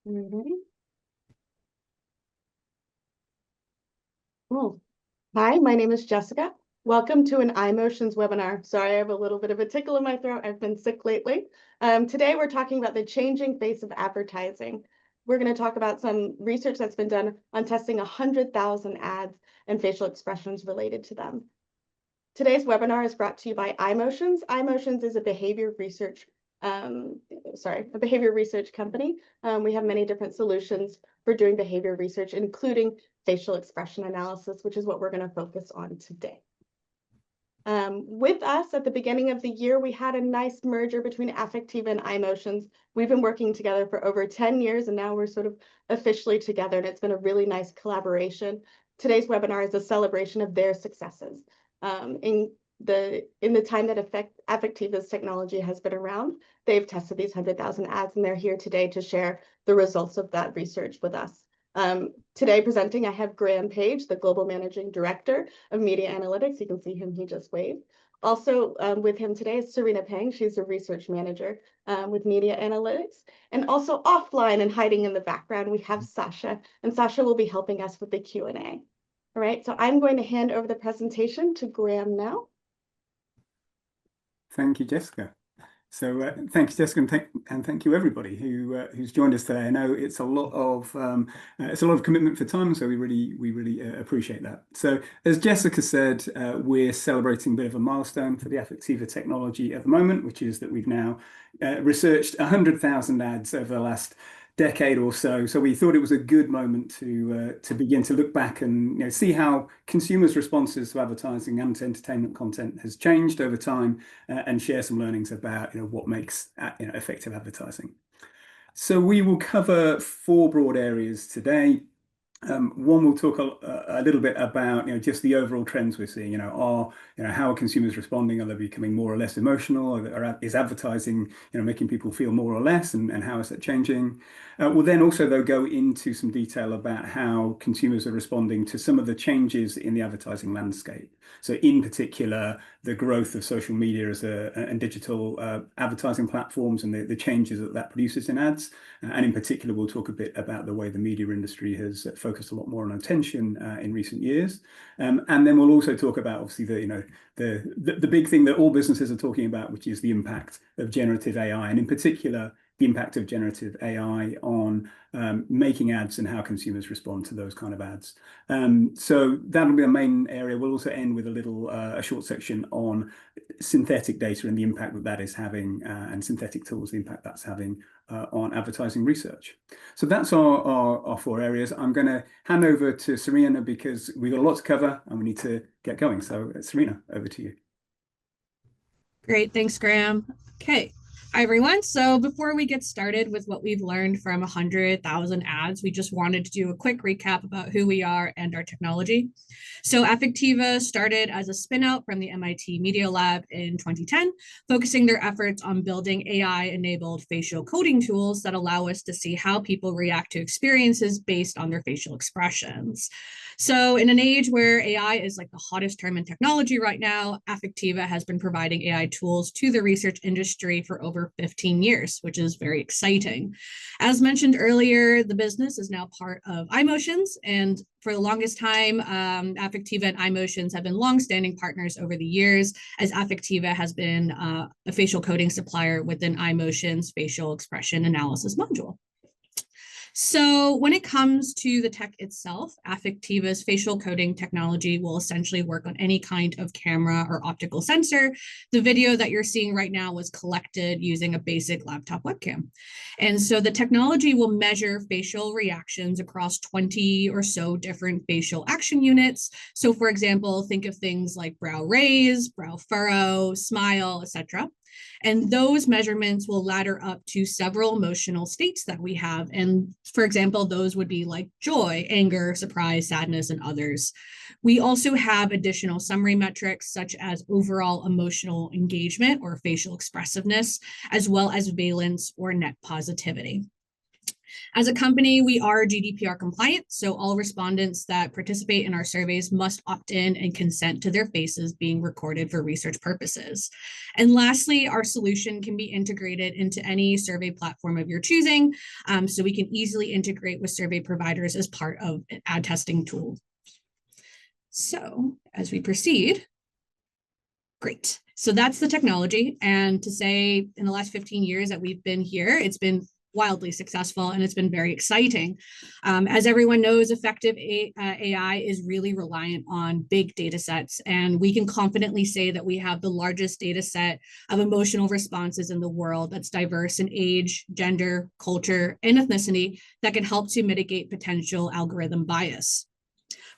Ready? Cool. Hi, my name is Jessica. Welcome to an iMotions webinar. Sorry, I have a little bit of a tickle in my throat. I've been sick lately. Today, we're talking about the changing face of advertising. We're going to talk about some research that's been done on testing 100,000 ads and facial expressions related to them. Today's webinar is brought to you by iMotions. iMotions is a behavior research company. We have many different solutions for doing behavior research, including facial expression analysis, which is what we're going to focus on today. With us at the beginning of the year, we had a nice merger between Affectiva and iMotions. We've been working together for over 10 years, and now we're sort of officially together, and it's been a really nice collaboration. Today's webinar is a celebration of their successes. In the time that Affectiva's technology has been around, they've tested these 100,000 ads, and they're here today to share the results of that research with us. Today presenting, I have Graham Page, the Global Managing Director of Media Analytics. You can see him, he just waved. Also with him today is Serena Pang. She's a Research Manager with Media Analytics. And also offline and hiding in the background, we have Sasha. And Sasha will be helping us with the Q&A. All right, so I'm going to hand over the presentation to Graham now. Thank you, Jessica. So thanks, Jessica, and thank you everybody who's joined us today. I know it's a lot of commitment for time, so we really appreciate that. So as Jessica said, we're celebrating a bit of a milestone for the Affectiva technology at the moment, which is that we've now researched 100,000 ads over the last decade or so. So we thought it was a good moment to begin to look back and see how consumers' responses to advertising and entertainment content has changed over time, and share some learnings about what makes effective advertising. So we will cover 4 broad areas today. One, we'll talk a little bit about just the overall trends we're seeing. How are consumers responding? Are they becoming more or less emotional? Is advertising making people feel more or less, and how is that changing? We'll then also though go into some detail about how consumers are responding to some of the changes in the advertising landscape. So in particular, the growth of social media and digital advertising platforms, and the changes that produces in ads. And in particular, we'll talk a bit about the way the media industry has focused a lot more on attention in recent years. And then we'll also talk about obviously the big thing that all businesses are talking about, which is the impact of generative AI, and in particular the impact of generative AI on making ads and how consumers respond to those kind of ads. So that'll be a main area. We'll also end with a short section on synthetic data and the impact that is having, and synthetic tools, the impact that's having on advertising research. So that's our 4 areas. I'm going to hand over to Serena because we've got a lot to cover and we need to get going. So Serena, over to you. Great, thanks, Graham. Okay. Hi, everyone. So before we get started with what we've learned from 100,000 ads, we just wanted to do a quick recap about who we are and our technology. So Affectiva started as a spin-out from the MIT Media Lab in 2010, focusing their efforts on building AI-enabled facial coding tools that allow us to see how people react to experiences based on their facial expressions. So in an age where AI is like the hottest term in technology right now, Affectiva has been providing AI tools to the research industry for over 15 years, which is very exciting. As mentioned earlier, the business is now part of iMotions, and for the longest time, Affectiva and iMotions have been longstanding partners over the years, as Affectiva has been a facial coding supplier within iMotions' facial expression analysis module. So when it comes to the tech itself, Affectiva's facial coding technology will essentially work on any kind of camera or optical sensor. The video that you're seeing right now was collected using a basic laptop webcam. And so the technology will measure facial reactions across 20 or so different facial action units. So for example, think of things like brow raise, brow furrow, smile, etc. And those measurements will ladder up to several emotional states that we have. And for example, those would be like joy, anger, surprise, sadness, and others. We also have additional summary metrics such as overall emotional engagement or facial expressiveness, as well as valence or net positivity. As a company, we are GDPR compliant, so all respondents that participate in our surveys must opt in and consent to their faces being recorded for research purposes. And lastly, our solution can be integrated into any survey platform of your choosing, so we can easily integrate with survey providers as part of an ad testing tool. So as we proceed, great. So that's the technology. And to say in the last 15 years that we've been here, it's been wildly successful and it's been very exciting. As everyone knows, effective AI is really reliant on big data sets, and we can confidently say that we have the largest data set of emotional responses in the world that's diverse in age, gender, culture, and ethnicity that can help to mitigate potential algorithm bias.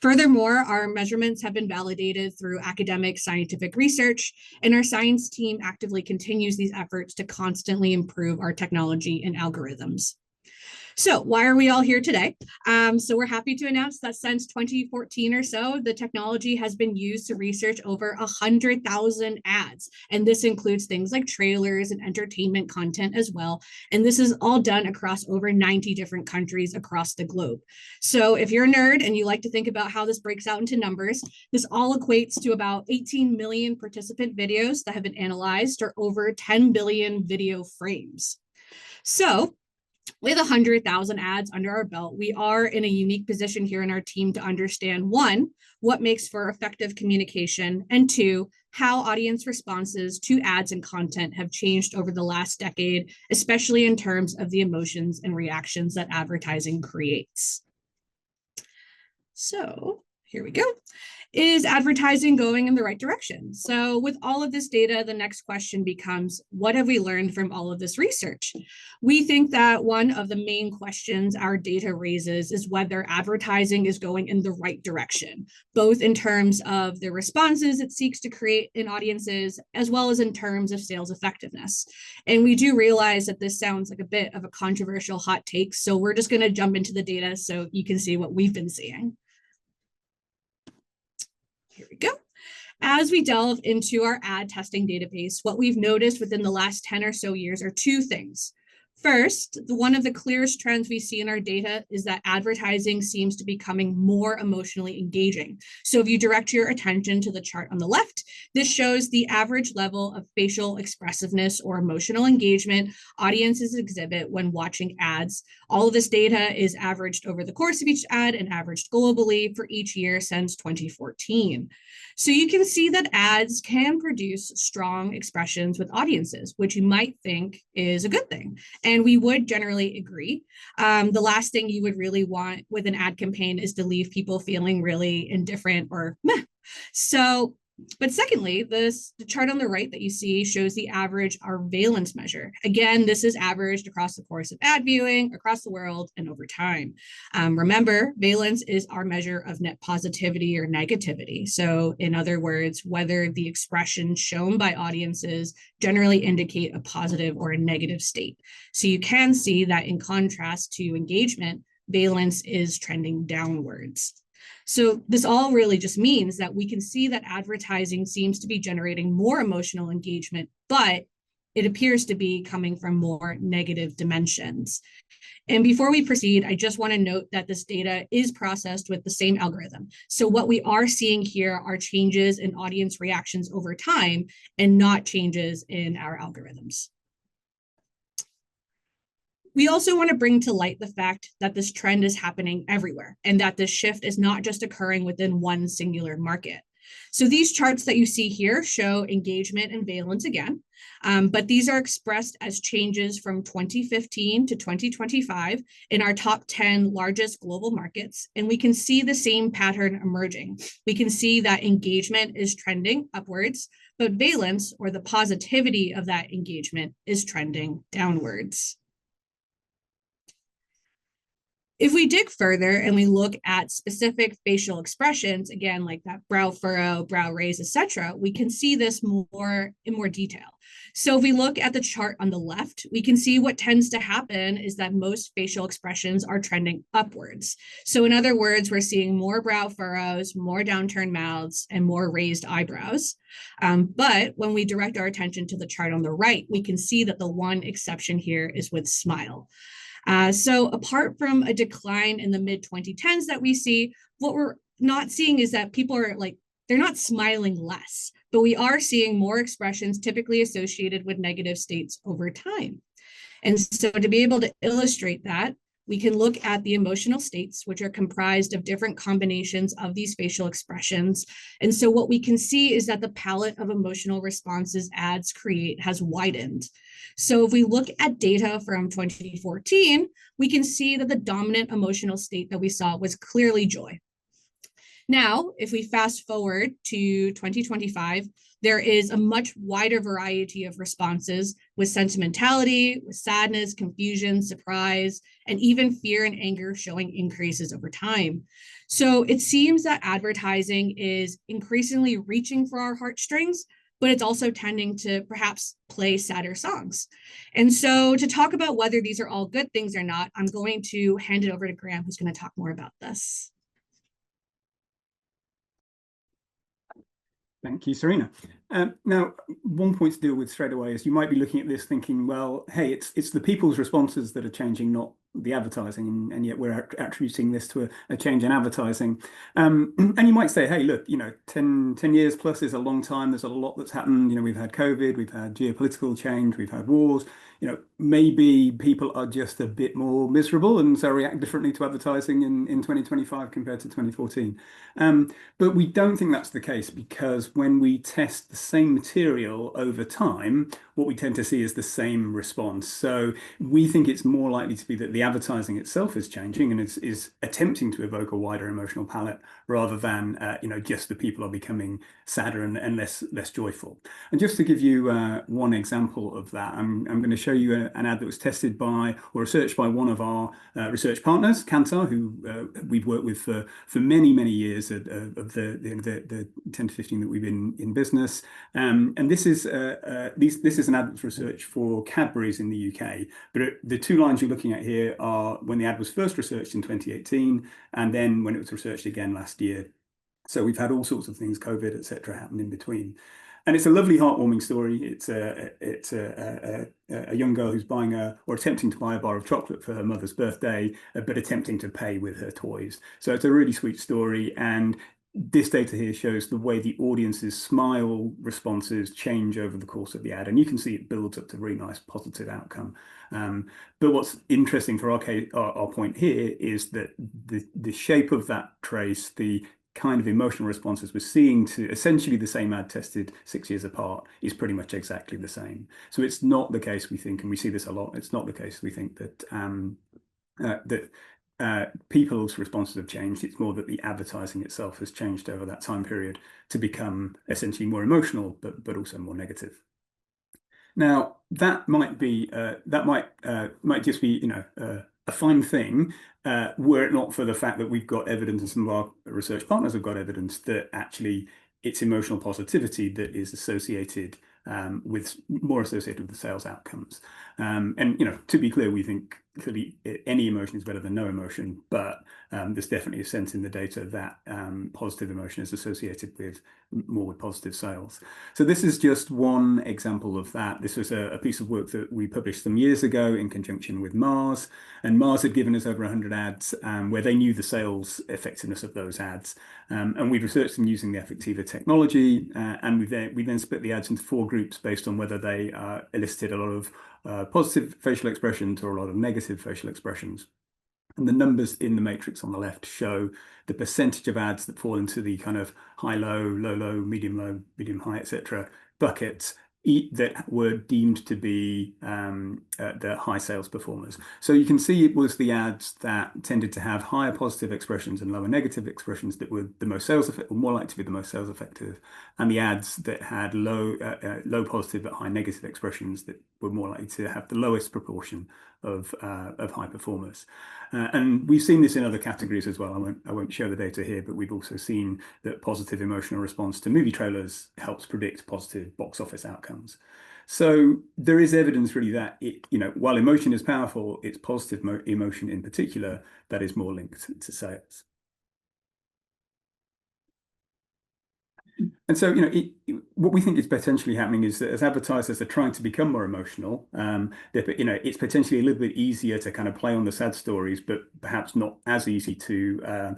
Furthermore, our measurements have been validated through academic scientific research, and our science team actively continues these efforts to constantly improve our technology and algorithms. So why are we all here today? So we're happy to announce that since 2014 or so, the technology has been used to research over 100,000 ads. And this includes things like trailers and entertainment content as well. And this is all done across over 90 different countries across the globe. So if you're a nerd and you like to think about how this breaks out into numbers, this all equates to about 18 million participant videos that have been analyzed, or over 10 billion video frames. So with 100,000 ads under our belt, we are in a unique position here in our team to understand, one, what makes for effective communication, and two, how audience responses to ads and content have changed over the last decade, especially in terms of the emotions and reactions that advertising creates. So here we go. Is advertising going in the right direction? So with all of this data, the next question becomes, what have we learned from all of this research? We think that one of the main questions our data raises is whether advertising is going in the right direction, both in terms of the responses it seeks to create in audiences, as well as in terms of sales effectiveness. And we do realize that this sounds like a bit of a controversial hot take, so we're just going to jump into the data so you can see what we've been seeing. Here we go. As we delve into our ad testing database, what we've noticed within the last 10 or so years are two things. First, one of the clearest trends we see in our data is that advertising seems to be becoming more emotionally engaging. So if you direct your attention to the chart on the left, this shows the average level of facial expressiveness or emotional engagement audiences exhibit when watching ads. All of this data is averaged over the course of each ad and averaged globally for each year since 2014. So you can see that ads can produce strong expressions with audiences, which you might think is a good thing. And we would generally agree. The last thing you would really want with an ad campaign is to leave people feeling really indifferent or meh. So, but secondly, the chart on the right that you see shows the average our valence measure. Again, this is averaged across the course of ad viewing, across the world, and over time. Remember, valence is our measure of net positivity or negativity. So in other words, whether the expressions shown by audiences generally indicate a positive or a negative state. So you can see that in contrast to engagement, valence is trending downwards. So this all really just means that we can see that advertising seems to be generating more emotional engagement, but it appears to be coming from more negative dimensions. And before we proceed, I just want to note that this data is processed with the same algorithm. So what we are seeing here are changes in audience reactions over time and not changes in our algorithms. We also want to bring to light the fact that this trend is happening everywhere and that this shift is not just occurring within one singular market. So these charts that you see here show engagement and valence again, but these are expressed as changes from 2015 to 2025 in our top 10 largest global markets. And we can see the same pattern emerging. We can see that engagement is trending upwards, but valence, or the positivity of that engagement, is trending downwards. If we dig further and we look at specific facial expressions, again, like that brow furrow, brow raise, etc., we can see this in more detail. So if we look at the chart on the left, we can see what tends to happen is that most facial expressions are trending upwards. So in other words, we're seeing more brow furrows, more downturned mouths, and more raised eyebrows. But when we direct our attention to the chart on the right, we can see that the one exception here is with smile. So apart from a decline in the mid 2010s that we see, what we're not seeing is that people are like, they're not smiling less, but we are seeing more expressions typically associated with negative states over time. And so to be able to illustrate that, we can look at the emotional states, which are comprised of different combinations of these facial expressions. And so what we can see is that the palette of emotional responses ads create has widened. So if we look at data from 2014, we can see that the dominant emotional state that we saw was clearly joy. Now, if we fast forward to 2025, there is a much wider variety of responses with sentimentality, with sadness, confusion, surprise, and even fear and anger showing increases over time. So it seems that advertising is increasingly reaching for our heartstrings, but it's also tending to perhaps play sadder songs. And so to talk about whether these are all good things or not, I'm going to hand it over to Graham, who's going to talk more about this. Thank you, Serena. Now, one point to deal with straight away is you might be looking at this thinking, well, hey, it's the people's responses that are changing, not the advertising, and yet we're attributing this to a change in advertising. And you might say, hey, look, 10 years plus is a long time. There's a lot that's happened. We've had COVID, we've had geopolitical change, we've had wars. Maybe people are just a bit more miserable and so react differently to advertising in 2025 compared to 2014. But we don't think that's the case, because when we test the same material over time, what we tend to see is the same response. So we think it's more likely to be that the advertising itself is changing and is attempting to evoke a wider emotional palette, rather than just the people are becoming sadder and less joyful. And just to give you one example of that, I'm going to show you an ad that was tested by or researched by one of our research partners, Kantar, who we've worked with for many years of the 10 to 15 that we've been in business. And this is an ad that's research for Cadbury's in the UK. But the two lines you're looking at here are when the ad was first researched in 2018, and then when it was researched again last year. So we've had all sorts of things, COVID, etc., happen in between. And it's a lovely, heartwarming story. It's a young girl who's buying or attempting to buy a bar of chocolate for her mother's birthday, but attempting to pay with her toys. So it's a really sweet story. And this data here shows the way the audience's smile responses change over the course of the ad. And you can see it builds up to a really nice positive outcome. But what's interesting for our point here is that the shape of that trace, the kind of emotional responses we're seeing to essentially the same ad tested 6 years apart, is pretty much exactly the same. So it's not the case, we think, and we see this a lot, it's not the case we think that people's responses have changed. It's more that the advertising itself has changed over that time period to become essentially more emotional, but also more negative. Now, that might just be a fine thing, were it not for the fact that we've got evidence, and some of our research partners have got evidence, that actually it's emotional positivity that is associated more associated with the sales outcomes. And to be clear, we think clearly any emotion is better than no emotion, but there's definitely a sense in the data that positive emotion is associated with more with positive sales. So this is just one example of that. This was a piece of work that we published some years ago in conjunction with Mars, and Mars had given us over 100 ads where they knew the sales effectiveness of those ads, and we researched them using the Affectiva technology, and we then split the ads into 4 groups based on whether they elicited a lot of positive facial expressions or a lot of negative facial expressions. And the numbers in the matrix on the left show the percentage of ads that fall into the kind of high-low, low-low, medium-high, etc. buckets that were deemed to be the high sales performers. So you can see it was the ads that tended to have higher positive expressions and lower negative expressions that were the most sales effective, or more likely to be the most sales effective, and the ads that had low positive but high negative expressions that were more likely to have the lowest proportion of high performers. And we've seen this in other categories as well. I won't show the data here, but we've also seen that positive emotional response to movie trailers helps predict positive box office outcomes. So there is evidence really that while emotion is powerful, it's positive emotion in particular that is more linked to sales. And so, what we think is potentially happening is that as advertisers are trying to become more emotional, it's potentially a little bit easier to kind of play on the sad stories, but perhaps not as easy to,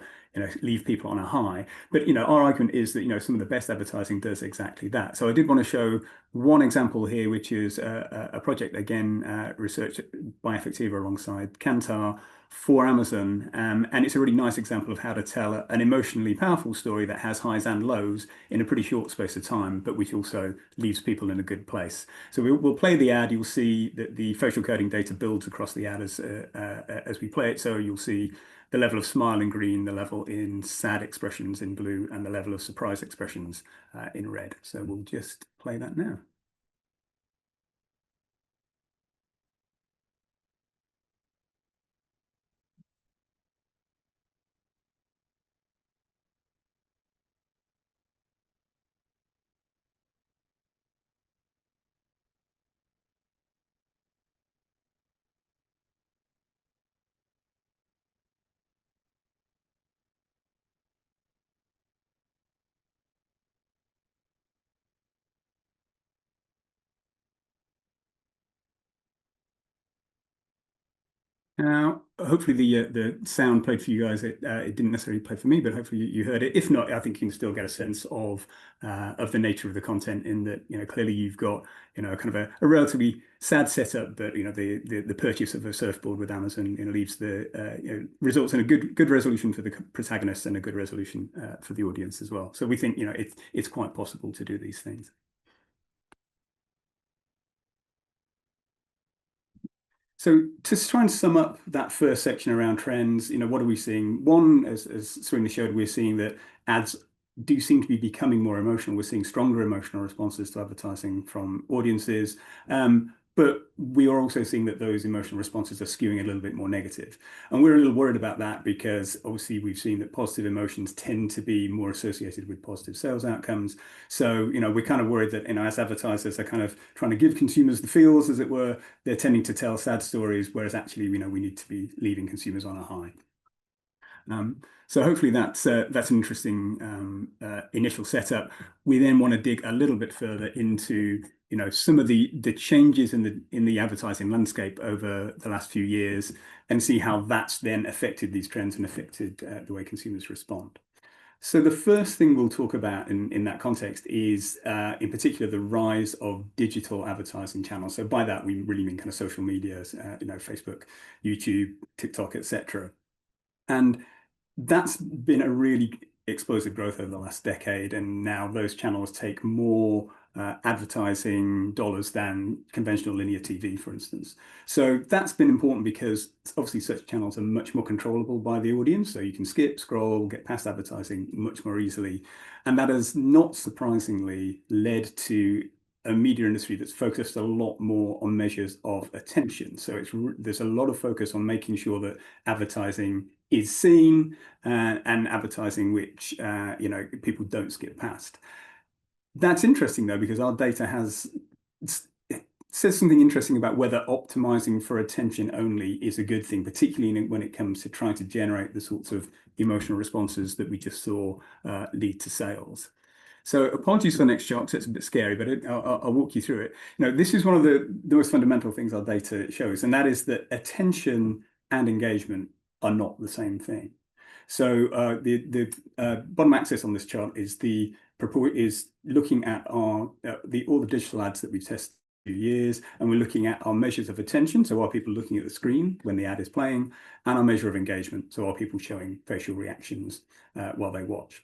leave people on a high. But, our argument is that, some of the best advertising does exactly that. So I did want to show one example here, which is a project, again, researched by Affectiva alongside Kantar for Amazon. And it's a really nice example of how to tell an emotionally powerful story that has highs and lows in a pretty short space of time, but which also leaves people in a good place. So we'll play the ad. You'll see that the facial coding data builds across the ad as we play it. So you'll see the level of smile in green, the level in sad expressions in blue, and the level of surprise expressions in red. So we'll just play that now. Now, hopefully the sound played for you guys. It didn't necessarily play for me, but hopefully you heard it. If not, I think you can still get a sense of the nature of the content. In that, clearly you've got kind of a relatively sad setup, but the purchase of a surfboard with Amazon leaves the results in a good resolution for the protagonist and a good resolution for the audience as well. So we think it's quite possible to do these things. So to try and sum up that first section around trends, what are we seeing? One, as Serena showed, we're seeing that ads do seem to be becoming more emotional. We're seeing stronger emotional responses to advertising from audiences. But we are also seeing that those emotional responses are skewing a little bit more negative. And we're a little worried about that because obviously we've seen that positive emotions tend to be more associated with positive sales outcomes. So, we're kind of worried that, as advertisers are kind of trying to give consumers the feels, as it were, they're tending to tell sad stories, whereas actually, we need to be leaving consumers on a high. So hopefully that's an interesting initial setup. We then want to dig a little bit further into some of the changes in the advertising landscape over the last few years and see how that's then affected these trends and affected the way consumers respond. So the first thing we'll talk about in that context is, in particular, the rise of digital advertising channels. So by that, we really mean kind of social medias, Facebook, YouTube, TikTok, etc. And that's been a really explosive growth over the last decade. And now those channels take more advertising dollars than conventional linear TV, for instance. So that's been important because obviously such channels are much more controllable by the audience. So you can skip, scroll, get past advertising much more easily. And that has not surprisingly led to a media industry that's focused a lot more on measures of attention. So there's a lot of focus on making sure that advertising is seen and advertising which people don't skip past. That's interesting though, because our data says something interesting about whether optimizing for attention only is a good thing, particularly when it comes to trying to generate the sorts of emotional responses that we just saw lead to sales. So apologies for the next chart, it's a bit scary, but I'll walk you through it. This is one of the most fundamental things our data shows, and that is that attention and engagement are not the same thing. So the bottom axis on this chart is looking at all the digital ads that we've tested for years, and we're looking at our measures of attention. So are people looking at the screen when the ad is playing, and our measure of engagement. So are people showing facial reactions while they watch?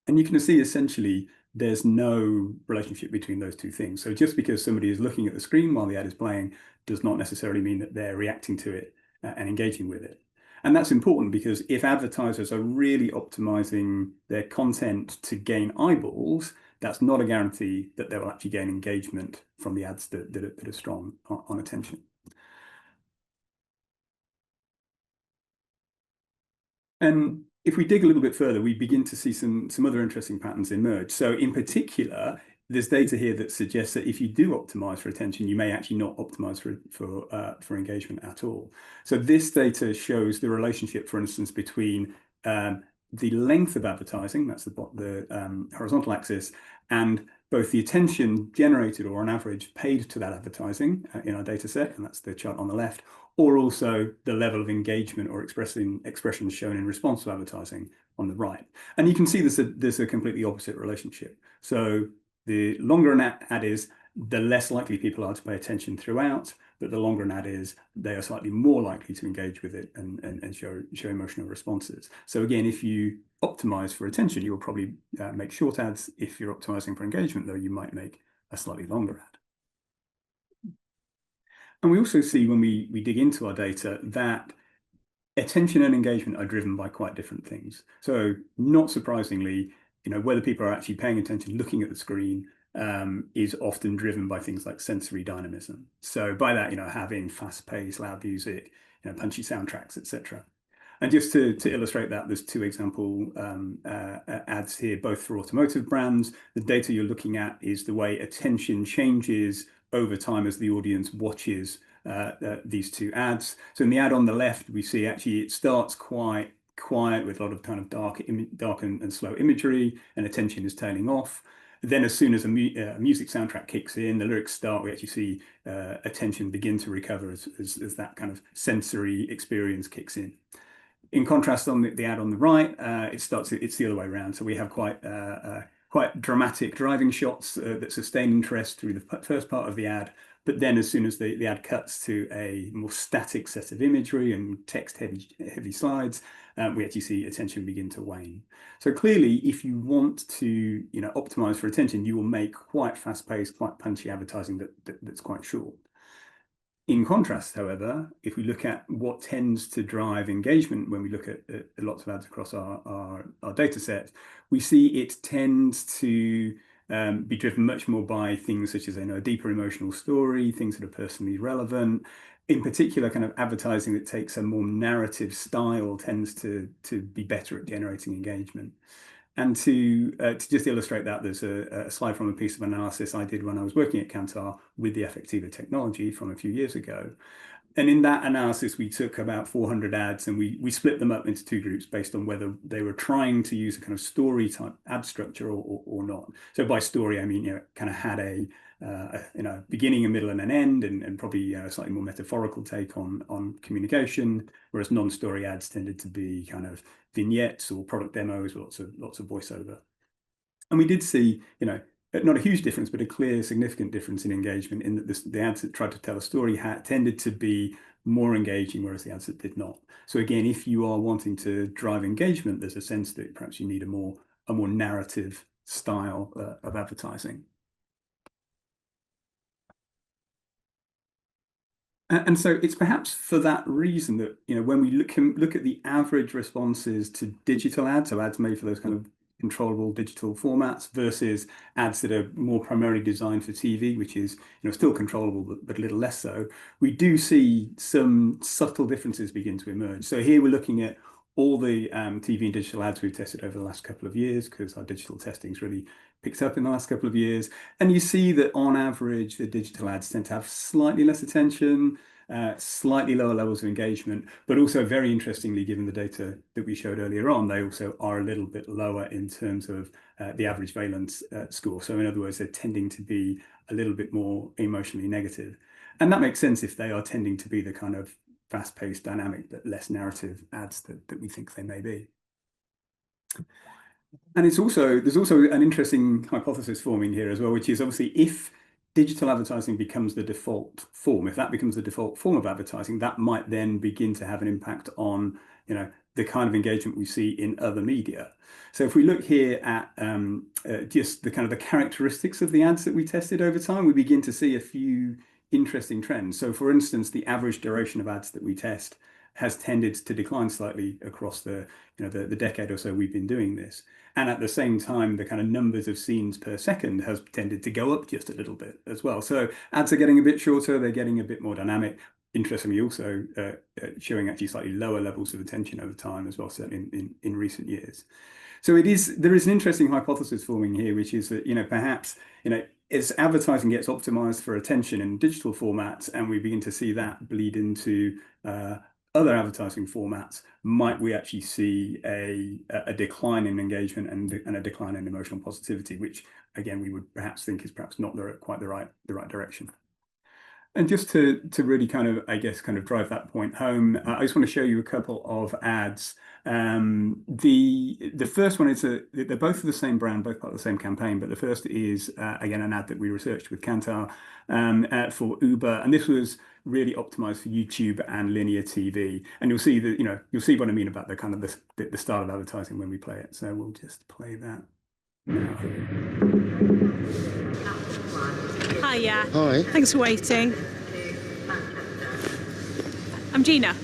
And you can see essentially there's no relationship between those two things. So just because somebody is looking at the screen while the ad is playing does not necessarily mean that they're reacting to it and engaging with it. And that's important because if advertisers are really optimizing their content to gain eyeballs, that's not a guarantee that they will actually gain engagement from the ads that are strong on attention. And if we dig a little bit further, we begin to see some other interesting patterns emerge. So in particular, there's data here that suggests that if you do optimize for attention, you may actually not optimize for engagement at all. So this data shows the relationship, for instance, between the length of advertising, that's the horizontal axis, and both the attention generated or on average paid to that advertising in our data set, and that's the chart on the left, or also the level of engagement or expressions shown in response to advertising on the right. And you can see there's a completely opposite relationship. So the longer an ad is, the less likely people are to pay attention throughout, but the longer an ad is, they are slightly more likely to engage with it and show emotional responses. So again, if you optimize for attention, you will probably make short ads. If you're optimizing for engagement, though, you might make a slightly longer ad. And we also see when we dig into our data that attention and engagement are driven by quite different things. So not surprisingly, whether people are actually paying attention, looking at the screen, is often driven by things like sensory dynamism. So by that, having fast-paced, loud music, punchy soundtracks, etc. And just to illustrate that, there's two example ads here, both for automotive brands. The data you're looking at is the way attention changes over time as the audience watches these two ads. So in the ad on the left, we see actually it starts quite quiet with a lot of kind of dark and slow imagery, and attention is tailing off. Then as soon as a music soundtrack kicks in, the lyrics start, we actually see attention begin to recover as that kind of sensory experience kicks in. In contrast, on the ad on the right, it's the other way around. So we have quite dramatic driving shots that sustain interest through the first part of the ad. But then as soon as the ad cuts to a more static set of imagery and text-heavy slides, we actually see attention begin to wane. So clearly, if you want to optimize for attention, you will make quite fast-paced, quite punchy advertising that's quite short. In contrast, however, if we look at what tends to drive engagement when we look at lots of ads across our data set, we see it tends to be driven much more by things such as a deeper emotional story, things that are personally relevant. In particular, kind of advertising that takes a more narrative style tends to be better at generating engagement. And to just illustrate that, there's a slide from a piece of analysis I did when I was working at Kantar with the Affectiva technology from a few years ago. And in that analysis, we took about 400 ads and we split them up into two groups based on whether they were trying to use a kind of story type ad structure or not. So by story, I mean, kind of had a beginning, a middle, and an end, and probably a slightly more metaphorical take on communication, whereas non-story ads tended to be kind of vignettes or product demos with lots of voiceover. And we did see, not a huge difference, but a clear, significant difference in engagement in that the ads that tried to tell a story tended to be more engaging, whereas the ads that did not. So again, if you are wanting to drive engagement, there's a sense that perhaps you need a more narrative style of advertising. And so it's perhaps for that reason that when we look at the average responses to digital ads, so ads made for those kind of controllable digital formats versus ads that are more primarily designed for TV, which is still controllable but a little less so, we do see some subtle differences begin to emerge. So here we're looking at all the TV and digital ads we've tested over the last couple of years, because our digital testing's really picked up in the last couple of years. And you see that on average, the digital ads tend to have slightly less attention, slightly lower levels of engagement, but also very interestingly, given the data that we showed earlier on, they also are a little bit lower in terms of the average valence score. So in other words, they're tending to be a little bit more emotionally negative. And that makes sense if they are tending to be the kind of fast-paced, dynamic, but less narrative ads that we think they may be. And there's also an interesting hypothesis forming here as well, which is obviously if digital advertising becomes the default form, if that becomes the default form of advertising, that might then begin to have an impact on the kind of engagement we see in other media. So if we look here at just the kind of the characteristics of the ads that we tested over time, we begin to see a few interesting trends. So for instance, the average duration of ads that we test has tended to decline slightly across the decade or so we've been doing this. And at the same time, the kind of numbers of scenes per second has tended to go up just a little bit as well. So ads are getting a bit shorter, they're getting a bit more dynamic. Interestingly, also showing actually slightly lower levels of attention over time as well, certainly in recent years. So there is an interesting hypothesis forming here, which is that perhaps as advertising gets optimized for attention in digital formats, and we begin to see that bleed into other advertising formats, might we actually see a decline in engagement and a decline in emotional positivity, which again we would perhaps think is perhaps not quite the right direction. And just to really kind of, I guess, kind of drive that point home, I just want to show you a couple of ads. The first one is they're both of the same brand, both part of the same campaign, but the first is again an ad that we researched with Kantar for Uber, and this was really optimized for YouTube and linear TV. And you'll see that you'll see what I mean about the kind of the style of advertising when we play it. So we'll just play that now. Hiya. Hi. Thanks for waiting. I'm Gina.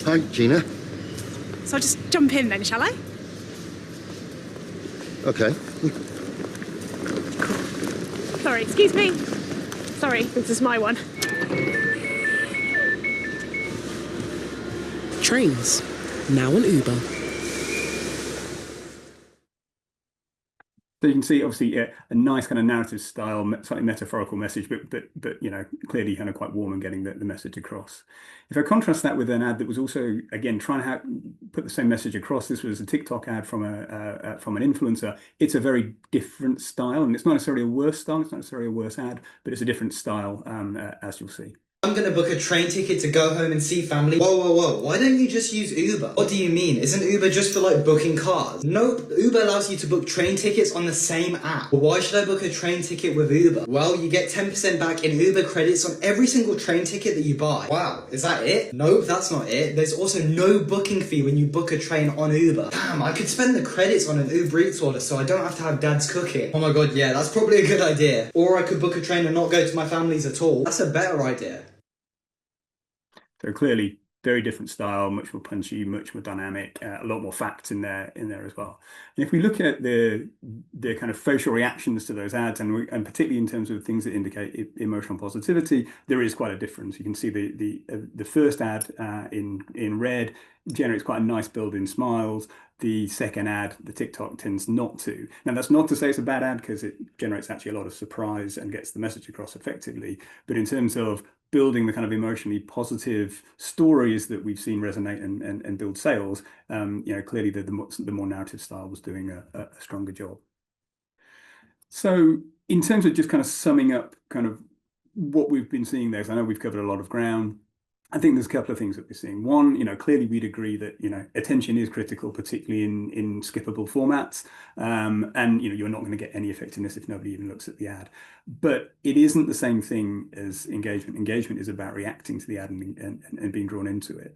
Hi, Gina. So I'll just jump in then, shall I? Okay. Sorry, excuse me. Sorry, this is my one. Trains, now on Uber. So you can see, obviously, a nice kind of narrative style, slightly metaphorical message, but clearly kind of quite warm and getting the message across. If I contrast that with an ad that was also, again, trying to put the same message across, this was a TikTok ad from an influencer. It's a very different style, and it's not necessarily a worse style. It's not necessarily a worse ad, but it's a different style, as you'll see. I'm gonna book a train ticket to go home and see family. Whoa, whoa, whoa, why don't you just use Uber? What do you mean? Isn't Uber just for like booking cars? Nope, Uber allows you to book train tickets on the same app. Well, why should I book a train ticket with Uber? Well, you get 10% back in Uber credits on every single train ticket that you buy. Wow, is that it? Nope, that's not it. There's also no booking fee when you book a train on Uber. Damn, I could spend the credits on an Uber Eats order so I don't have to have dad's cooking. Oh my god, yeah, that's probably a good idea. Or I could book a train and not go to my family's at all. That's a better idea. So clearly, very different style, much more punchy, much more dynamic, a lot more facts in there as well. And if we look at the kind of facial reactions to those ads, and particularly in terms of things that indicate emotional positivity, there is quite a difference. You can see the first ad in red generates quite a nice build in smiles. The second ad, the TikTok, tends not to. Now, that's not to say it's a bad ad, because it generates actually a lot of surprise and gets the message across effectively. But in terms of building the kind of emotionally positive stories that we've seen resonate and build sales, clearly the more narrative style was doing a stronger job. So in terms of just kind of summing up kind of what we've been seeing there, because I know we've covered a lot of ground, I think there's a couple of things that we're seeing. One, clearly we'd agree that, attention is critical, particularly in skippable formats. And, you're not going to get any effectiveness if nobody even looks at the ad. But it isn't the same thing as engagement. Engagement is about reacting to the ad and being drawn into it.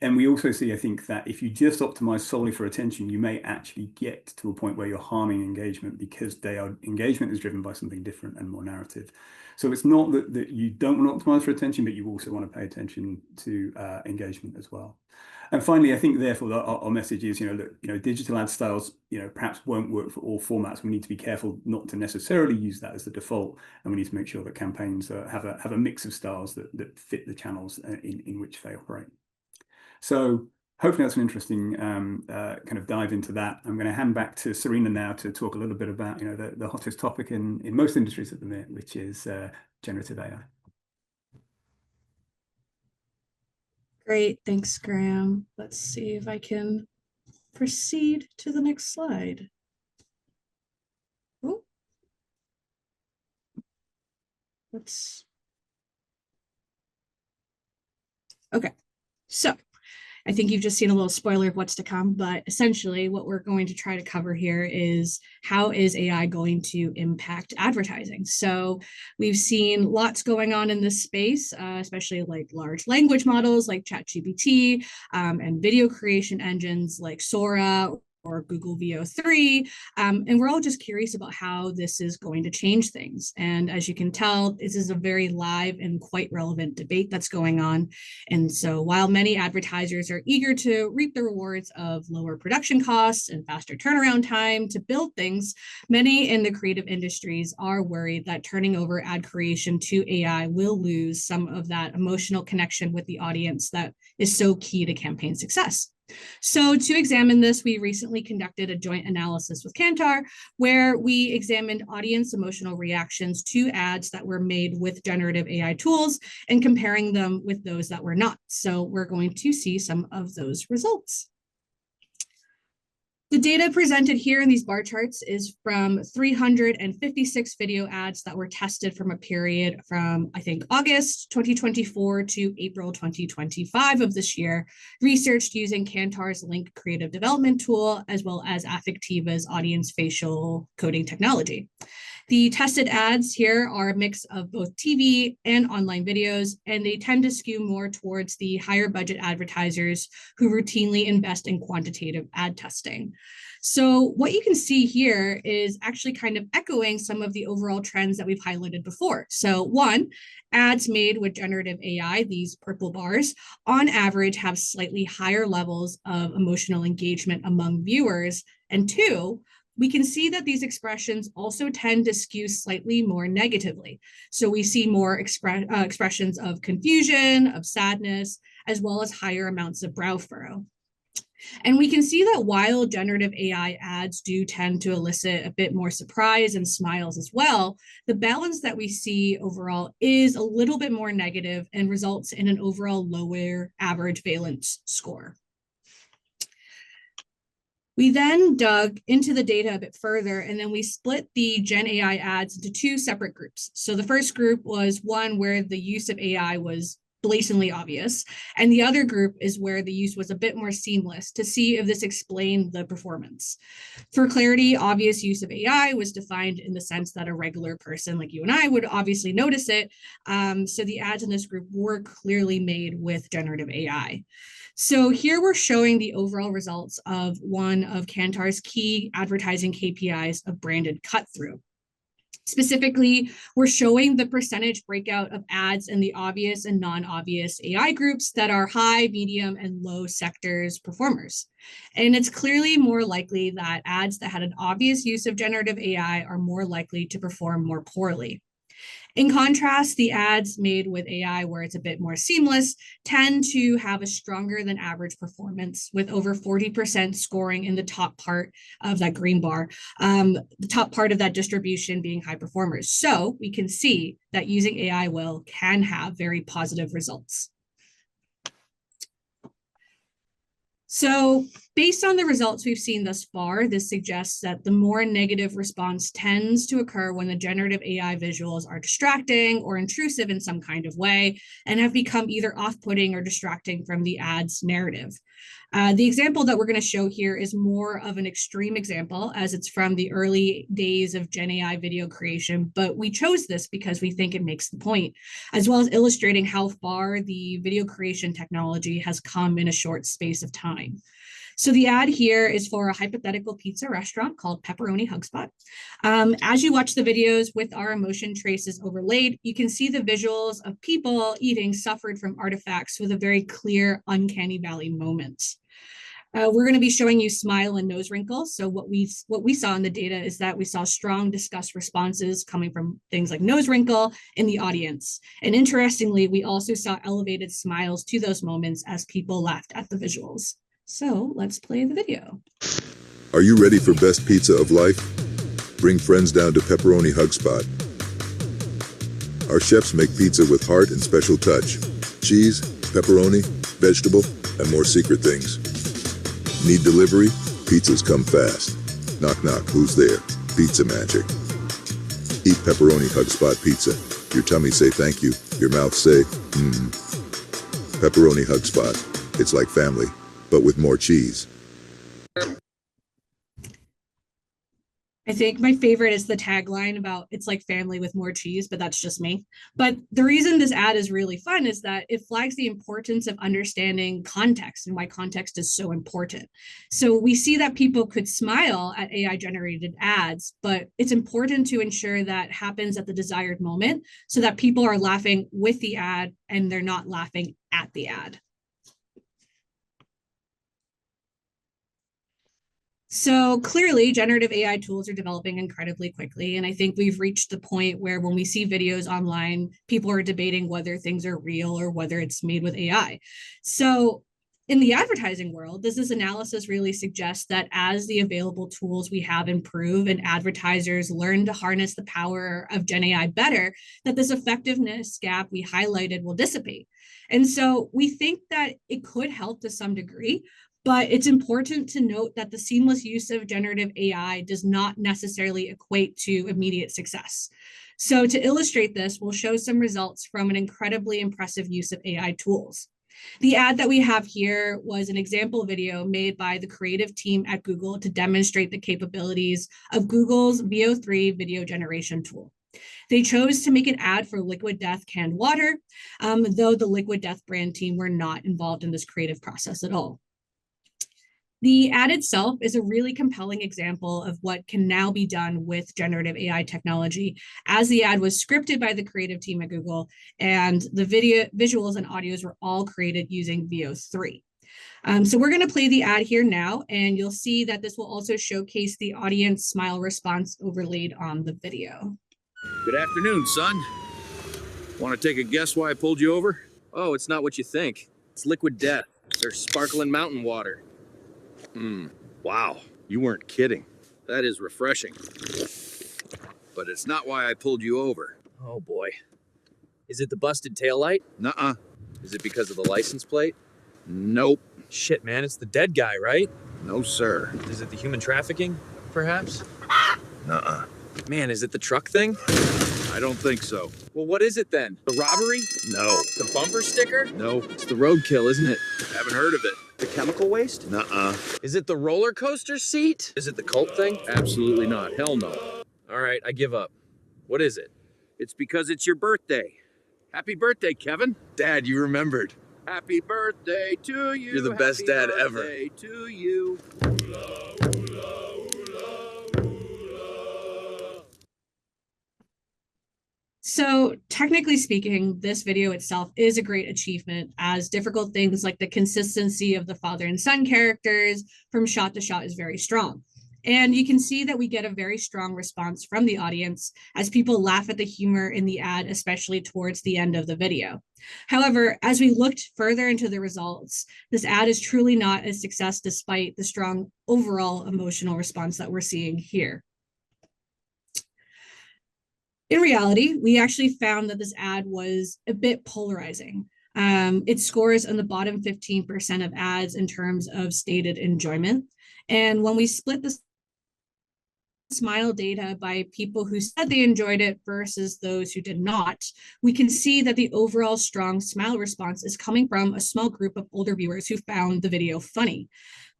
And we also see, I think, that if you just optimize solely for attention, you may actually get to a point where you're harming engagement, because engagement is driven by something different and more narrative. So it's not that you don't want to optimize for attention, but you also want to pay attention to engagement as well. And finally, I think therefore our message is, that digital ad styles, perhaps won't work for all formats. We need to be careful not to necessarily use that as the default, and we need to make sure that campaigns have a mix of styles that fit the channels in which they operate. So hopefully that's an interesting kind of dive into that. I'm going to hand back to Serena now to talk a little bit about the hottest topic in most industries at the minute, which is generative AI. Great, thanks, Graham. Let's see if I can proceed to the next slide. Oh, okay, so I think you've just seen a little spoiler of what's to come, but essentially what we're going to try to cover here is how is AI going to impact advertising? So we've seen lots going on in this space, especially like large language models like ChatGPT and video creation engines like Sora or Google VO3. And we're all just curious about how this is going to change things. And as you can tell, this is a very live and quite relevant debate that's going on. And so while many advertisers are eager to reap the rewards of lower production costs and faster turnaround time to build things, many in the creative industries are worried that turning over ad creation to AI will lose some of that emotional connection with the audience that is so key to campaign success. So to examine this, we recently conducted a joint analysis with Kantar, where we examined audience emotional reactions to ads that were made with generative AI tools and comparing them with those that were not. So we're going to see some of those results. The data presented here in these bar charts is from 356 video ads that were tested from a period from, I think, August 2024 to April 2025 of this year, researched using Kantar's Link creative development tool, as well as Affectiva's audience facial coding technology. The tested ads here are a mix of both TV and online videos, and they tend to skew more towards the higher budget advertisers who routinely invest in quantitative ad testing. So what you can see here is actually kind of echoing some of the overall trends that we've highlighted before. So one, ads made with generative AI, these purple bars, on average have slightly higher levels of emotional engagement among viewers. And two, we can see that these expressions also tend to skew slightly more negatively. So we see more expressions of confusion, of sadness, as well as higher amounts of brow furrow. And we can see that while generative AI ads do tend to elicit a bit more surprise and smiles as well, the balance that we see overall is a little bit more negative and results in an overall lower average valence score. We then dug into the data a bit further, and then we split the Gen AI ads into two separate groups. So the first group was one where the use of AI was blatantly obvious, and the other group is where the use was a bit more seamless to see if this explained the performance. For clarity, obvious use of AI was defined in the sense that a regular person like you and I would obviously notice it. So the ads in this group were clearly made with generative AI. So here we're showing the overall results of one of Kantar's key advertising KPIs of branded cut-through. Specifically, we're showing the percentage breakout of ads in the obvious and non-obvious AI groups that are high, medium, and low sectors performers. And it's clearly more likely that ads that had an obvious use of generative AI are more likely to perform more poorly. In contrast, the ads made with AI, where it's a bit more seamless, tend to have a stronger than average performance, with over 40% scoring in the top part of that green bar, the top part of that distribution being high performers. So we can see that using AI can have very positive results. So based on the results we've seen thus far, this suggests that the more negative response tends to occur when the generative AI visuals are distracting or intrusive in some kind of way and have become either off-putting or distracting from the ad's narrative. The example that we're going to show here is more of an extreme example, as it's from the early days of Gen AI video creation, but we chose this because we think it makes the point, as well as illustrating how far the video creation technology has come in a short space of time. So the ad here is for a hypothetical pizza restaurant called Pepperoni Hugspot. As you watch the videos with our emotion traces overlaid, you can see the visuals of people eating suffered from artifacts with a very clear uncanny valley moment. We're going to be showing you smile and nose wrinkles. So what we saw in the data is that we saw strong disgust responses coming from things like nose wrinkle in the audience. And interestingly, we also saw elevated smiles to those moments as people laughed at the visuals. So let's play the video. Are you ready for best pizza of life? Bring friends down to Pepperoni Hugspot. Our chefs make pizza with heart and special touch. Cheese, pepperoni, vegetable, and more secret things. Need delivery? Pizzas come fast. Knock knock, who's there? Pizza magic. Eat Pepperoni Hugspot pizza. Your tummy say thank you. Your mouth say, Pepperoni Hugspot. It's like family, but with more cheese. I think my favorite is the tagline about it's like family with more cheese, but that's just me. But the reason this ad is really fun is that it flags the importance of understanding context and why context is so important. So we see that people could smile at AI generated ads, but it's important to ensure that happens at the desired moment so that people are laughing with the ad and they're not laughing at the ad. So clearly, generative AI tools are developing incredibly quickly. And I think we've reached the point where when we see videos online, people are debating whether things are real or whether it's made with AI. So In the advertising world, does this analysis really suggest that as the available tools we have improve and advertisers learn to harness the power of Gen AI better, that this effectiveness gap we highlighted will dissipate? And so we think that it could help to some degree, but it's important to note that the seamless use of generative AI does not necessarily equate to immediate success. So to illustrate this, we'll show some results from an incredibly impressive use of AI tools. The ad that we have here was an example video made by the creative team at Google to demonstrate the capabilities of Google's VO3 video generation tool. They chose to make an ad for Liquid Death canned water, though the Liquid Death brand team were not involved in this creative process at all. The ad itself is a really compelling example of what can now be done with generative AI technology, as the ad was scripted by the creative team at Google, and the visuals and audios were all created using VO3. So we're going to play the ad here now, and you'll see that this will also showcase the audience smile response overlaid on the video. Good afternoon, son. Want to take a guess why I pulled you over? Oh, it's not what you think. It's Liquid Death. They're sparkling mountain water. Wow, you weren't kidding. That is refreshing. But it's not why I pulled you over. Oh boy. Is it the busted taillight? Nuh-uh. Is it because of the license plate? Nope. Shit, man, it's the dead guy, right? No, sir. Is it the human trafficking, perhaps? Nuh-uh. Man, is it the truck thing? I don't think so. Well, what is it then? The robbery? No. The bumper sticker? No. It's the roadkill, isn't it? Haven't heard of it. The chemical waste? Nuh-uh. Is it the roller coaster seat? Is it the cult thing? Absolutely not. Hell no. All right, I give up. What is it? It's because it's your birthday. Happy birthday, Kevin. Dad, you remembered. Happy birthday to you. You're the best Happy dad ever. Birthday to you. So technically speaking, this video itself is a great achievement, as difficult things like the consistency of the father and son characters from shot to shot is very strong. And you can see that we get a very strong response from the audience as people laugh at the humor in the ad, especially towards the end of the video. However, as we looked further into the results, this ad is truly not a success despite the strong overall emotional response that we're seeing here. In reality, we actually found that this ad was a bit polarizing. It scores in the bottom 15% of ads in terms of stated enjoyment. And when we split the smile data by people who said they enjoyed it versus those who did not, we can see that the overall strong smile response is coming from a small group of older viewers who found the video funny.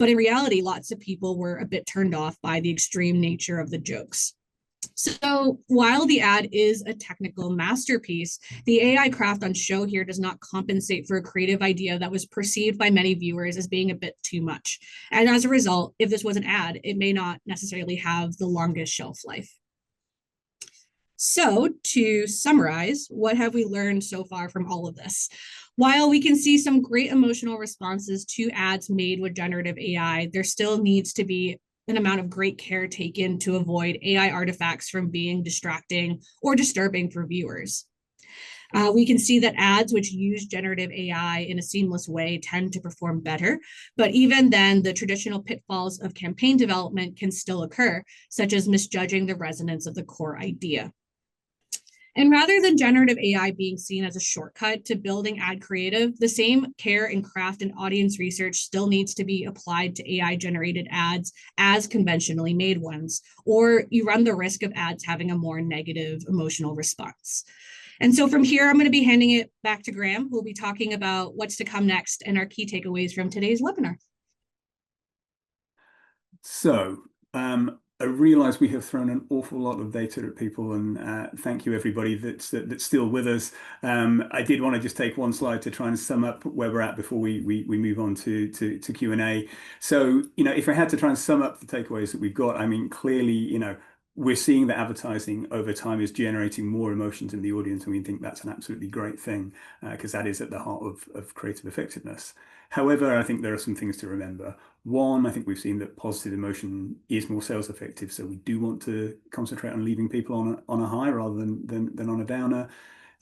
But in reality, lots of people were a bit turned off by the extreme nature of the jokes. So while the ad is a technical masterpiece, the AI craft on show here does not compensate for a creative idea that was perceived by many viewers as being a bit too much. And as a result, if this was an ad, it may not necessarily have the longest shelf life. So to summarize, what have we learned so far from all of this? While we can see some great emotional responses to ads made with generative AI, there still needs to be an amount of great care taken to avoid AI artifacts from being distracting or disturbing for viewers. We can see that ads which use generative AI in a seamless way tend to perform better, but even then, the traditional pitfalls of campaign development can still occur, such as misjudging the resonance of the core idea. And rather than generative AI being seen as a shortcut to building ad creative, the same care and craft and audience research still needs to be applied to AI-generated ads as conventionally made ones, or you run the risk of ads having a more negative emotional response. And so from here, I'm going to be handing it back to Graham, who will be talking about what's to come next and our key takeaways from today's webinar. So, I realize we have thrown an awful lot of data at people, and thank you everybody that's still with us. I did want to just take one slide to try and sum up where we're at before we move on to Q&A. So, if I had to try and sum up the takeaways that we've got, I mean, clearly, we're seeing that advertising over time is generating more emotions in the audience, and we think that's an absolutely great thing because that is at the heart of creative effectiveness. However, I think there are some things to remember. One, I think we've seen that positive emotion is more sales effective, so we do want to concentrate on leaving people on a high rather than on a downer.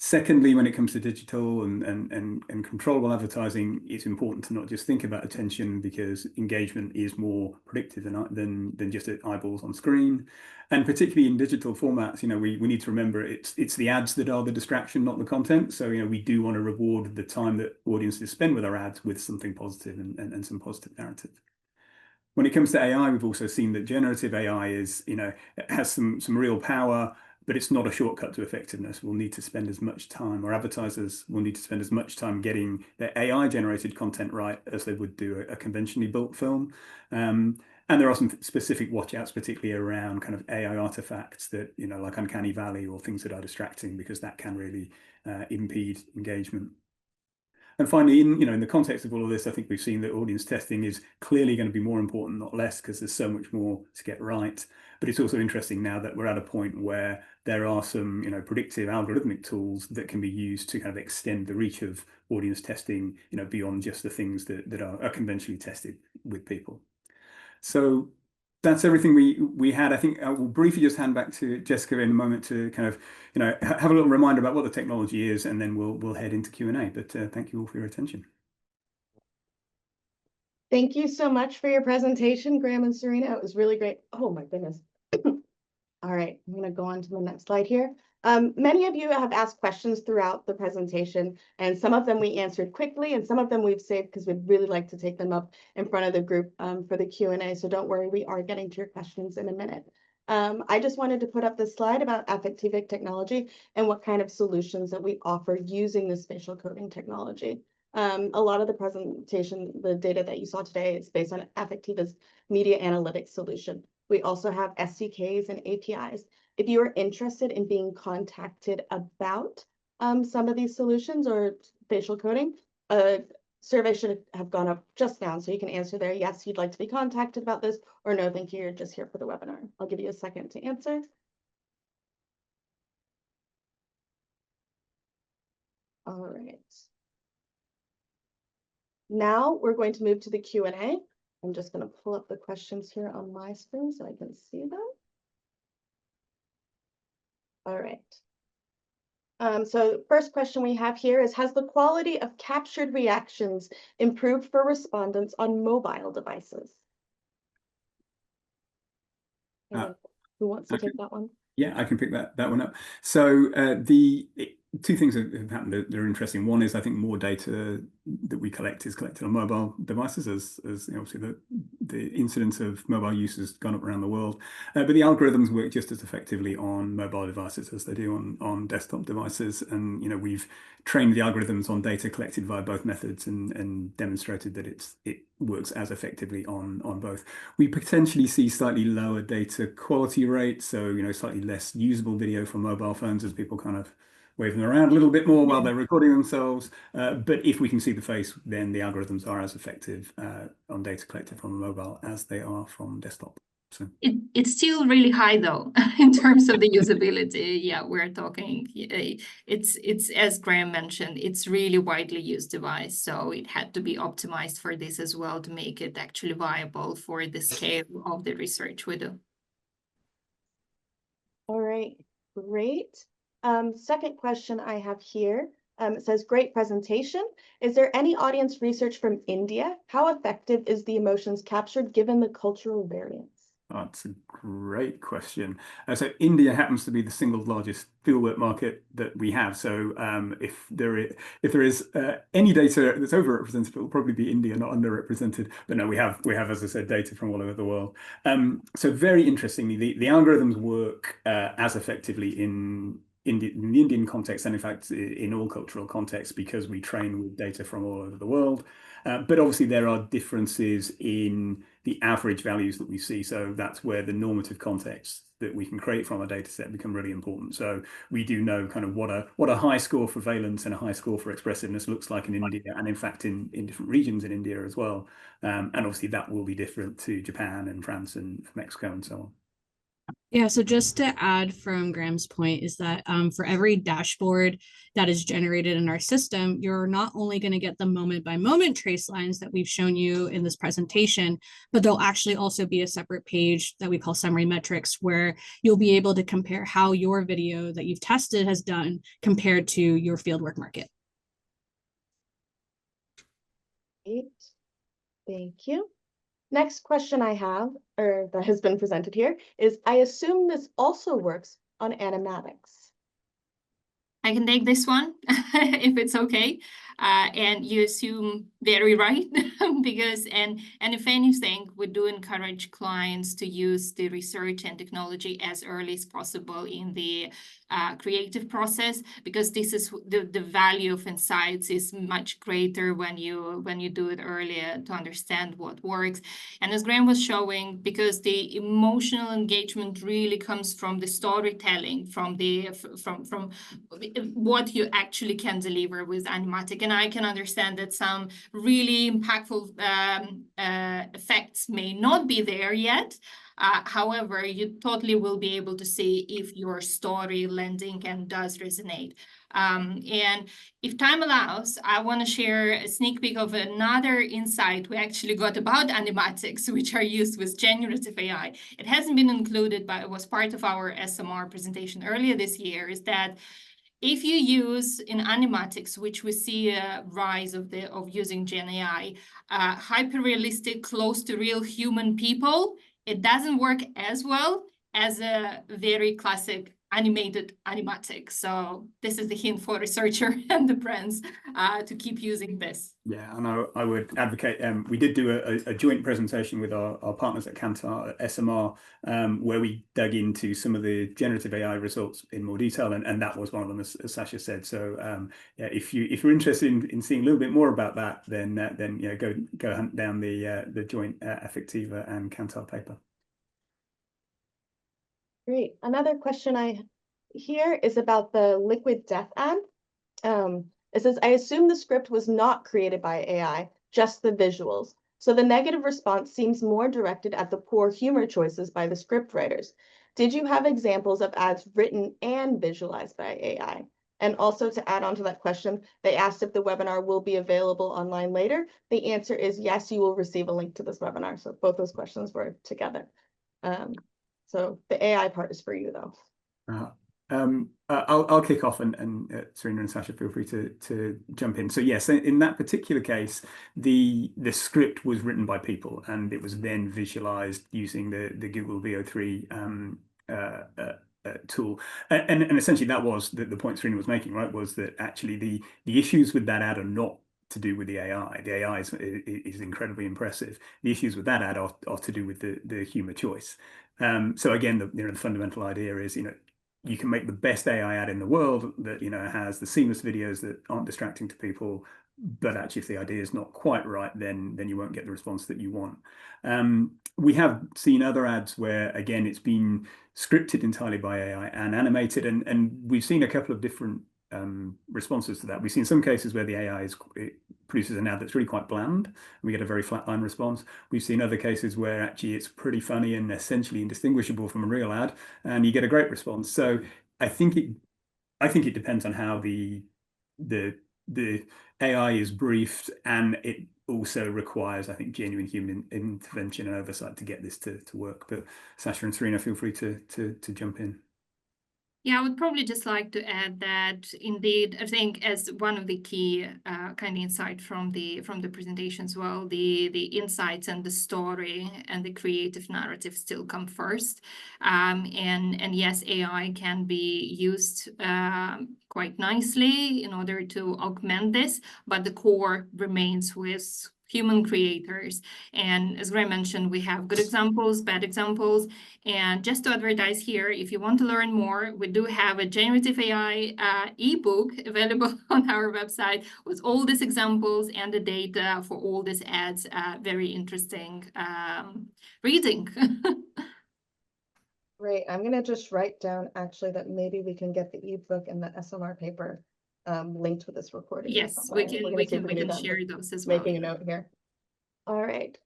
Secondly, when it comes to digital and controllable advertising, it's important to not just think about attention, because engagement is more predictive than just eyeballs on screen. And particularly in digital formats, we need to remember it's the ads that are the distraction, not the content. So, we do want to reward the time that audiences spend with our ads with something positive and some positive narrative. When it comes to AI, we've also seen that generative AI has some real power, but it's not a shortcut to effectiveness. We'll need to spend as much time, or advertisers will need to spend as much time getting their AI generated content right as they would do a conventionally built film. And there are some specific watch outs, particularly around kind of AI artifacts that, like Uncanny Valley or things that are distracting, because that can really impede engagement. And finally, in the context of all of this, I think we've seen that audience testing is clearly going to be more important, not less, because there's so much more to get right. But it's also interesting now that we're at a point where there are some, predictive algorithmic tools that can be used to kind of extend the reach of audience testing, beyond just the things that are conventionally tested with people. So that's everything we had. I think I will briefly just hand back to Jessica in a moment to kind of, have a little reminder about what the technology is, and then we'll head into Q&A. But thank you all for your attention. Thank you so much for your presentation, Graham and Serena. It was really great. Oh my goodness. All right, I'm going to go on to the next slide here. Many of you have asked questions throughout the presentation, and some of them we answered quickly, and some of them we've saved because we'd really like to take them up in front of the group for the Q&A. So don't worry, we are getting to your questions in a minute. I just wanted to put up this slide about Affectiva technology and what kind of solutions that we offer using the spatial coding technology. A lot of the presentation, the data that you saw today, is based on Affectiva's media analytics solution. We also have SDKs and APIs. If you are interested in being contacted about some of these solutions or spatial coding, a survey should have gone up just now, so you can answer there, yes, you'd like to be contacted about this, or no, thank you, you're just here for the webinar. I'll give you a second to answer. All right. Now we're going to move to the Q&A. I'm just going to pull up the questions here on my screen so I can see them. All right. So first question we have here is, has the quality of captured reactions improved for respondents on mobile devices? Who wants to take that one? Yeah, I can pick that one up. So two things have happened that are interesting. One is, I think more data that we collect is collected on mobile devices, as obviously the incidence of mobile use has gone up around the world. But the algorithms work just as effectively on mobile devices as they do on desktop devices. And we've trained the algorithms on data collected via both methods and demonstrated that it works as effectively on both. We potentially see slightly lower data quality rates, so slightly less usable video from mobile phones as people kind of wave them around a little bit more while they're recording themselves. But if we can see the face, then the algorithms are as effective on data collected from mobile as they are from desktop. So it's still really high though in terms of the usability. Yeah, we're talking. It's as Graham mentioned, it's really widely used device, so it had to be optimized for this as well to make it actually viable for the scale of the research we do. All right, great. Second question I have here, it says, great presentation. Is there any audience research from India? How effective is the emotions captured given the cultural variance? Oh, that's a great question. So India happens to be the single largest fieldwork market that we have. So if there is any data that's overrepresented, it will probably be India, not underrepresented. But no, we have, as I said, data from all over the world. So very interestingly, the algorithms work as effectively in the Indian context, and in fact in all cultural contexts, because we train with data from all over the world. But obviously there are differences in the average values that we see. So that's where the normative context that we can create from a data set become really important. So we do know kind of what a high score for valence and a high score for expressiveness looks like in India, and in fact in different regions in India as well. And obviously that will be different to Japan and France and Mexico and so on. Yeah, so just to add from Graham's point is that for every dashboard that is generated in our system, you're not only going to get the moment by moment trace lines that we've shown you in this presentation, but there'll actually also be a separate page that we call summary metrics, where you'll be able to compare how your video that you've tested has done compared to your fieldwork market. Great. Thank you. Next question I have, or that has been presented here, is I assume this also works on animatics. I can take this one if it's okay. And you assume very right because and if anything, we do encourage clients to use the research and technology as early as possible in the creative process, because this is the value of insights is much greater when you do it earlier to understand what works. And as Graham was showing, because the emotional engagement really comes from the storytelling, from what you actually can deliver with animatic. And I can understand that some really impactful effects may not be there yet. However, you totally will be able to see if your story landing and does resonate. And if time allows, I want to share a sneak peek of another insight we actually got about animatics, which are used with generative AI. It hasn't been included, but it was part of our SMR presentation earlier this year, is that if you use in animatics, which we see a rise of using Gen AI, hyper-realistic, close to real human people, it doesn't work as well as a very classic animated animatic. So this is the hint for researcher and the brands to keep using this. Yeah, and I would advocate, we did do a joint presentation with our partners at Kantar at SMR, where we dug into some of the generative AI results in more detail, and that was one of them, as Sasha said. So yeah, if you're interested in seeing a little bit more about that, then yeah, go hunt down the joint Affectiva and Kantar paper. Great. Another question I hear is about the liquid death ad. It says, I assume the script was not created by AI, just the visuals. So the negative response seems more directed at the poor humor choices by the script writers. Did you have examples of ads written and visualized by AI? And also, to add on to that question, they asked if the webinar will be available online later. The answer is yes, you will receive a link to this webinar. So both those questions were together. So the AI part is for you, though. I'll kick off, and Serena and Sasha, feel free to jump in. So yes, in that particular case, the script was written by people, and it was then visualized using the Google VO3 tool. And essentially that was the point Serena was making, right? Was that actually the issues with that ad are not to do with the AI. The AI is incredibly impressive. The issues with that ad are to do with the humor choice. So again, the fundamental idea is, you can make the best AI ad in the world that has the seamless videos that aren't distracting to people, but actually if the idea is not quite right, then you won't get the response that you want. We have seen other ads where, again, it's been scripted entirely by AI and animated, and we've seen a couple of different responses to that. We've seen some cases where the AI produces an ad that's really quite bland, and we get a very flatline response. We've seen other cases where actually it's pretty funny and essentially indistinguishable from a real ad, and you get a great response. So I think it depends on how the AI is briefed, and it also requires, I think, genuine human intervention and oversight to get this to work. But Sasha and Serena, feel free to jump in. Yeah, I would probably just like to add that indeed, I think as one of the key kind of insight from the presentation as well, the insights and the story and the creative narrative still come first. And yes, AI can be used quite nicely in order to augment this, but the core remains with human creators. And as Graham mentioned, we have good examples, bad examples. And just to advertise here, if you want to learn more, we do have a generative AI ebook available on our website with all these examples and the data for all these ads. Very interesting reading. Great. I'm going to just write down actually that maybe we can get the ebook and the SMR paper linked with this recording. Yes, we can share those as well. Making a note here. All right.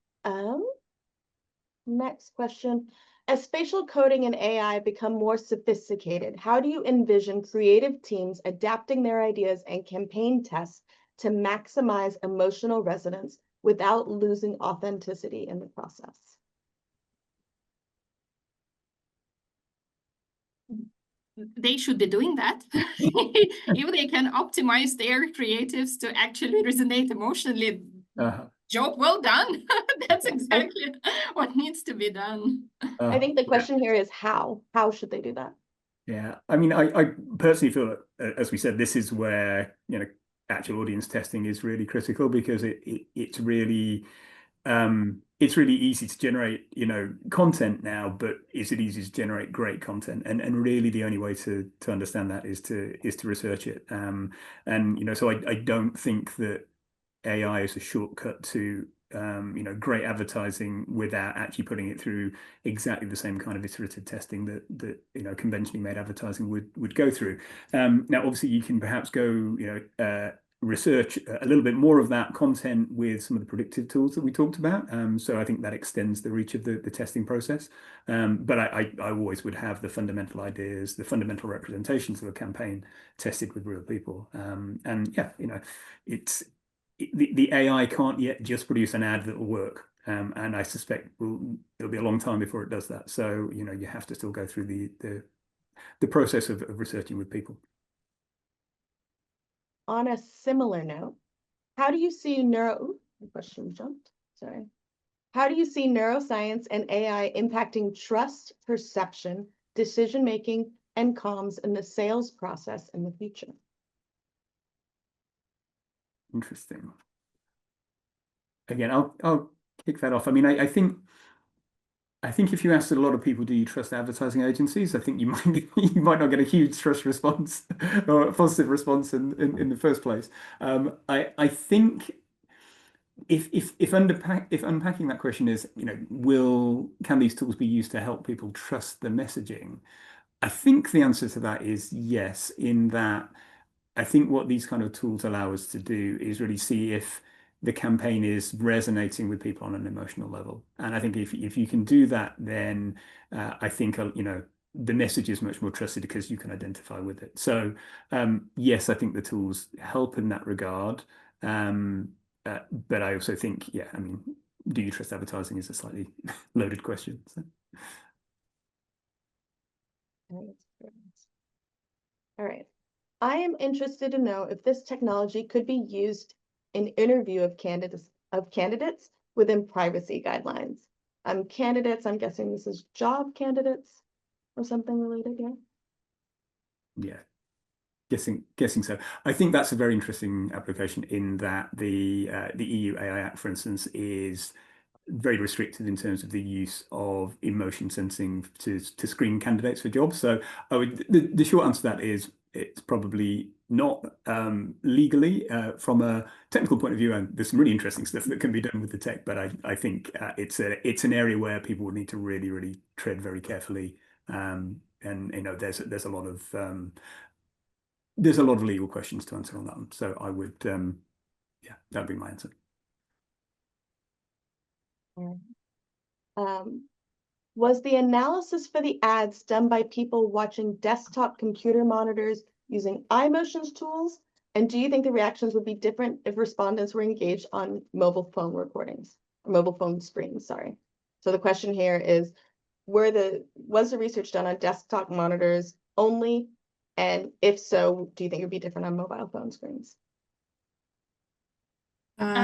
Next question. As spatial coding and AI become more sophisticated, how do you envision creative teams adapting their ideas and campaign tests to maximize emotional resonance without losing authenticity in the process? They should be doing that. If they can optimize their creatives to actually resonate emotionally, job well done. That's exactly what needs to be done. I think the question here is how? How should they do that? Yeah, I mean, I personally feel that, as we said, this is where, you know, actual audience testing is really critical, because it's really easy to generate, you know, content now, but is it easy to generate great content? And really the only way to understand that is to research it. And you know, so I don't think that AI is a shortcut to you know, great advertising without actually putting it through exactly the same kind of iterative testing that you know, conventionally made advertising would go through. Now, obviously, you can perhaps go, you know, research a little bit more of that content with some of the predictive tools that we talked about. So I think that extends the reach of the testing process. But I always would have the fundamental ideas, the fundamental representations of a campaign tested with real people. And yeah, you know, the AI can't yet just produce an ad that will work. And I suspect it'll be a long time before it does that. So, you know, you have to still go through the process of researching with people. On a similar note, how do you see the question jumped, sorry. How do you see neuroscience and AI impacting trust, perception, decision-making, and comms in the sales process in the future? Interesting. Again, I'll kick that off. I mean, I think if you asked a lot of people, do you trust advertising agencies? I think you might not get a huge trust response or a positive response in the first place. I think if unpacking that question is, you know, can these tools be used to help people trust the messaging? I think the answer to that is yes, in that I think what these kind of tools allow us to do is really see if the campaign is resonating with people on an emotional level. And I think if you can do that, then I think, you know, the message is much more trusted because you can identify with it. So yes, I think the tools help in that regard. But I also think, yeah, I mean, do you trust advertising is a slightly loaded question. So. All right. I am interested to know if this technology could be used in interview of candidates within privacy guidelines. Candidates, I'm guessing this is job candidates or something related, yeah? Yeah. Guessing so. I think that's a very interesting application in that the EU AI Act, for instance, is very restricted in terms of the use of emotion sensing to screen candidates for jobs. So the short answer to that is it's probably not legally from a technical point of view, and there's some really interesting stuff that can be done with the tech, but I think it's an area where people would need to really tread very carefully. And you know, there's a lot of legal questions to answer on that one. So I would, yeah, that'd be my answer. Was the analysis for the ads done by people watching desktop computer monitors using iMotions tools? And do you think the reactions would be different if respondents were engaged on mobile phone recordings, or mobile phone screens, sorry. So the question here is, was the research done on desktop monitors only? And if so, do you think it would be different on mobile phone screens?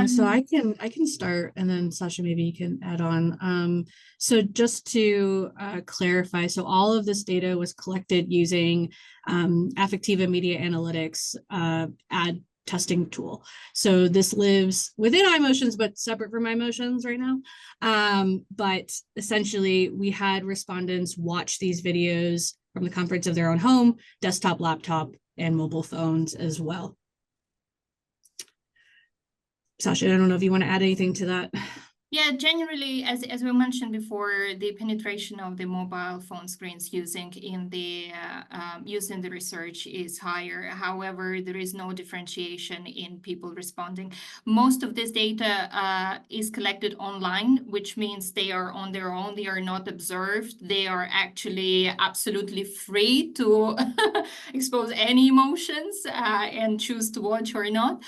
So I can start, and then Sasha, maybe you can add on. So just to clarify, so all of this data was collected using Affectiva Media Analytics ad testing tool. So this lives within iMotions, but separate from iMotions right now. But essentially, we had respondents watch these videos from the comforts of their own home, desktop, laptop, and mobile phones as well. Sasha, I don't know if you want to add anything to that. Yeah, generally, as we mentioned before, the penetration of the mobile phone screens using in the using the research is higher. However, there is no differentiation in people responding. Most of this data is collected online, which means they are on their own. They are not observed. They are actually absolutely free to expose any emotions and choose to watch or not.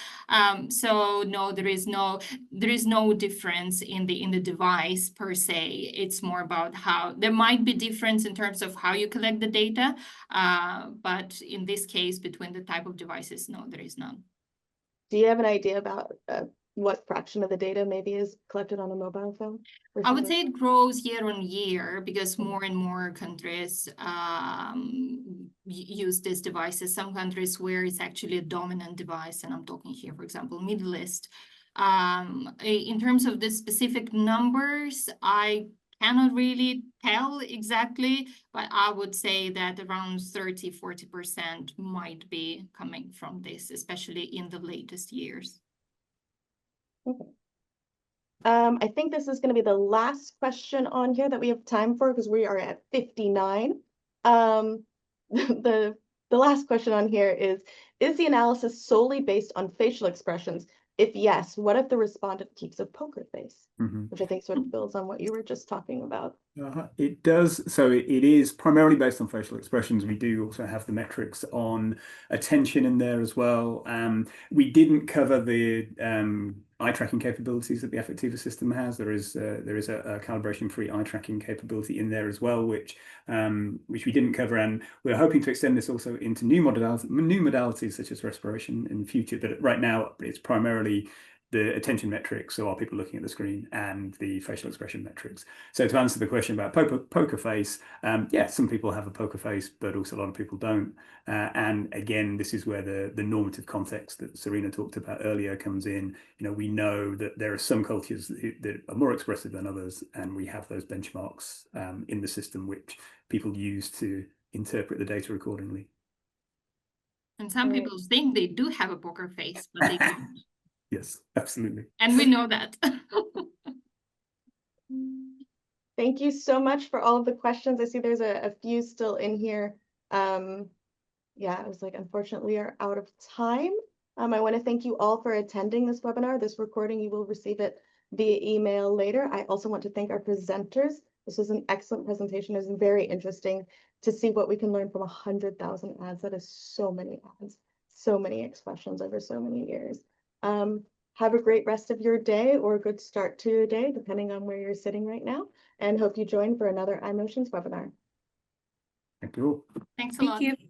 So no, there is no difference in the device per se. It's more about how there might be difference in terms of how you collect the data, but in this case, between the type of devices, no, there is none. Do you have an idea about what fraction of the data maybe is collected on a mobile phone? I would say it grows year on year because more and more countries use these devices. Some countries where it's actually a dominant device, and I'm talking here, for example, Middle East. In terms of the specific numbers, I cannot really tell exactly, but I would say that around 30-40% might be coming from this, especially in the latest years. Okay. I think this is going to be the last question on here that we have time for because we are at 59. The last question on here is the analysis solely based on facial expressions? If yes, what if the respondent keeps a poker face? Which I think sort of builds on what you were just talking about. It does. So it is primarily based on facial expressions. We do also have the metrics on attention in there as well. We didn't cover the eye tracking capabilities that the Affectiva system has. There is a calibration-free eye tracking capability in there as well, which we didn't cover, and we're hoping to extend this also into new modalities such as respiration in the future. But right now, it's primarily the attention metrics, so are people looking at the screen, and the facial expression metrics. So to answer the question about poker face, yeah, some people have a poker face, but also a lot of people don't. And again, this is where the normative context that Serena talked about earlier comes in. You know, we know that there are some cultures that are more expressive than others, and we have those benchmarks in the system which people use to interpret the data accordingly. And some people think they do have a poker face, but they don't. Yes, absolutely. And we know that. Thank you so much for all of the questions. I see there's a few still in here. Yeah, I was like, unfortunately, we are out of time. I want to thank you all for attending this webinar. This recording, you will receive it via email later. I also want to thank our presenters. This was an excellent presentation. It was very interesting to see what we can learn from 100,000 ads. That is so many ads, so many expressions over so many years. Have a great rest of your day or a good start to your day, depending on where you're sitting right now, and hope you join for another iMotions webinar. Thank you all. Thanks a lot. Thank you.